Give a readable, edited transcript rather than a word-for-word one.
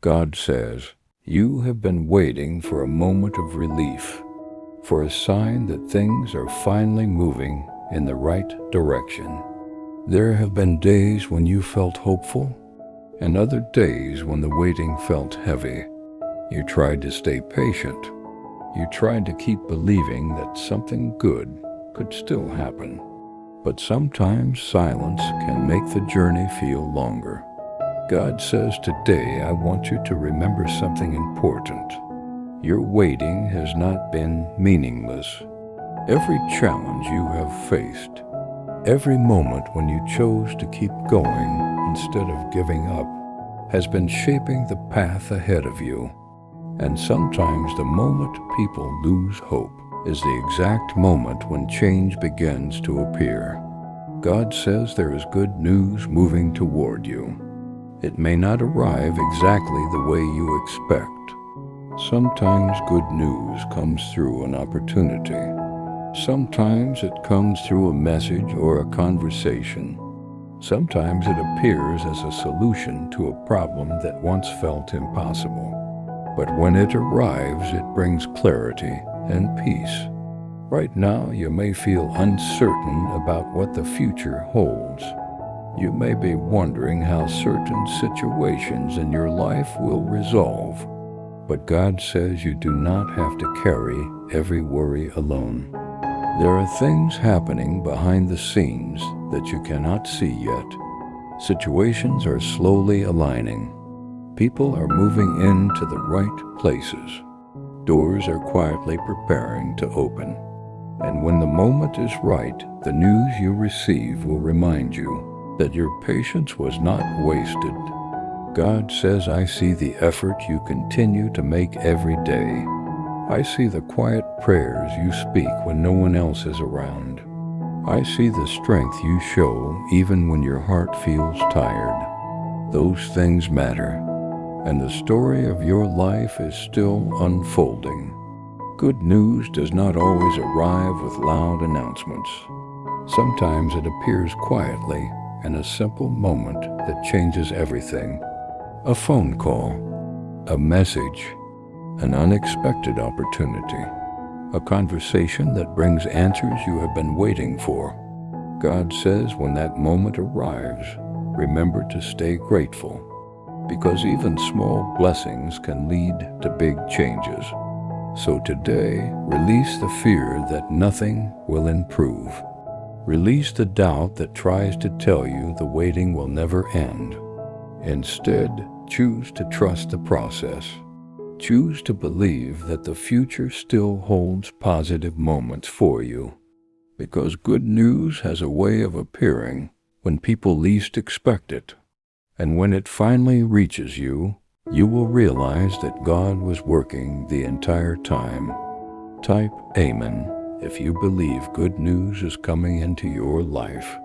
God says, you have been waiting for a moment of relief, for a sign that things are finally moving in the right direction. There have been days when you felt hopeful, and other days when the waiting felt heavy. You tried to stay patient. You tried to keep believing that something good could still happen. But sometimes silence can make the journey feel longer. God says today, I want you to remember something important. Your waiting has not been meaningless. Every challenge you have faced, every moment when you chose to keep going instead of giving up, has been shaping the path ahead of you. And sometimes the moment people lose hope is the exact moment when change begins to appear. God says there is good news moving toward you. It may not arrive exactly the way you expect. Sometimes good news comes through an opportunity. Sometimes it comes through a message or a conversation. Sometimes it appears as a solution to a problem that once felt impossible. But when it arrives, it brings clarity and peace. Right now, you may feel uncertain about what the future holds. You may be wondering how certain situations in your life will resolve. But God says you do not have to carry every worry alone. There are things happening behind the scenes that you cannot see yet. Situations are slowly aligning. People are moving into the right places. Doors are quietly preparing to open. And when the moment is right, the news you receive will remind you that your patience was not wasted. God says, I see the effort you continue to make every day. I see the quiet prayers you speak when no one else is around. I see the strength you show even when your heart feels tired. Those things matter, and the story of your life is still unfolding. Good news does not always arrive with loud announcements. Sometimes it appears quietly in a simple moment that changes everything. A phone call, a message, an unexpected opportunity, a conversation that brings answers you have been waiting for. God says when that moment arrives, remember to stay grateful, because even small blessings can lead to big changes. So today, release the fear that nothing will improve. Release the doubt that tries to tell you the waiting will never end. Instead, choose to trust the process. Choose to believe that the future still holds positive moments for you. Because good news has a way of appearing when people least expect it. And when it finally reaches you, you will realize that God was working the entire time. Type Amen if you believe good news is coming into your life.